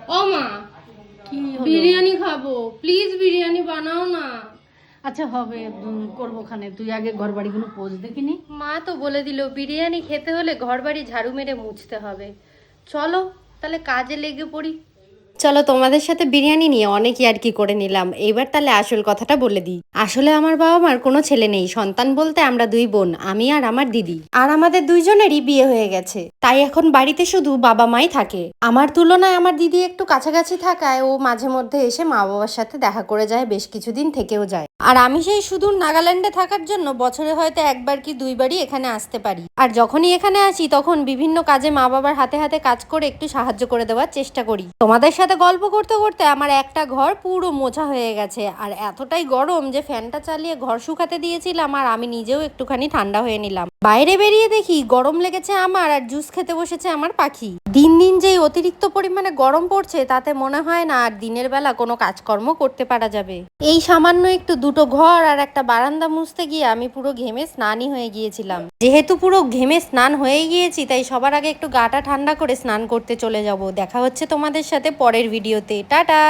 ও মা, কি হলো? বিরিয়ানি খাবো, প্লিজ বিরিয়ানি বানাও না। আচ্ছা হবে, করবো খানে। তুই আগে ঘর বাড়িগুলো পোজ দেখিনি। মা তো বলে দিল বিরিয়ানি খেতে হলে ঘরবাড়ি ঝাড়ু মেরে মুছতে হবে। চলো তাহলে কাজে লেগে পড়ি। চলো, তোমাদের সাথে বিরিয়ানি নিয়ে অনেক ইয়ার্কি করে নিলাম, এইবার তাহলে আসল কথাটা বলে দিই। আসলে আমার বাবা মার কোনো ছেলে নেই, সন্তান বলতে আমরা দুই বোন, আমি আর আমার দিদি। আর আমাদের দুইজনেরই বিয়ে হয়ে গেছে, তাই এখন বাড়িতে শুধু বাবা মাই থাকে। আমার তুলনায় আমার দিদি একটু কাছাকাছি থাকায় ও মাঝে মধ্যে এসে মা বাবার সাথে দেখা করে যায়, বেশ কিছুদিন থেকেও যায়। আর আমি সেই সুদূর নাগাল্যান্ডে থাকার জন্য বছরে হয়তো একবার কি দুইবারই এখানে আসতে পারি। আর যখনই এখানে আসি তখন বিভিন্ন কাজে মা বাবার হাতে হাতে কাজ করে একটু সাহায্য করে দেওয়ার চেষ্টা করি। তোমাদের সাথে গল্প করতে করতে আমার একটা ঘর পুরো মোছা হয়ে গেছে, আর এতটাই গরম যে ফ্যানটা চালিয়ে ঘর শুকাতে দিয়েছিলাম, আর আমি নিজেও একটুখানি ঠান্ডা হয়ে নিলাম। বাইরে বেরিয়ে দেখি গরম লেগেছে আমার, আর জুস খেতে বসেছে আমার পাখি। দিন দিন যেই অতিরিক্ত পরিমাণে গরম পড়ছে তাতে মনে হয় না আর দিনের বেলা কোনো কাজকর্ম করতে পারা যাবে। এই সামান্য একটু দুটো ঘর আর একটা বারান্দা মুছতে গিয়ে আমি পুরো ঘেমে স্নানই হয়ে গিয়েছিলাম। যেহেতু পুরো ঘেমে স্নান হয়ে গিয়েছি, তাই সবার আগে একটু গাটা ঠান্ডা করে স্নান করতে চলে যাব। দেখা হচ্ছে তোমাদের সাথে পরের ভিডিওতে। টাটা।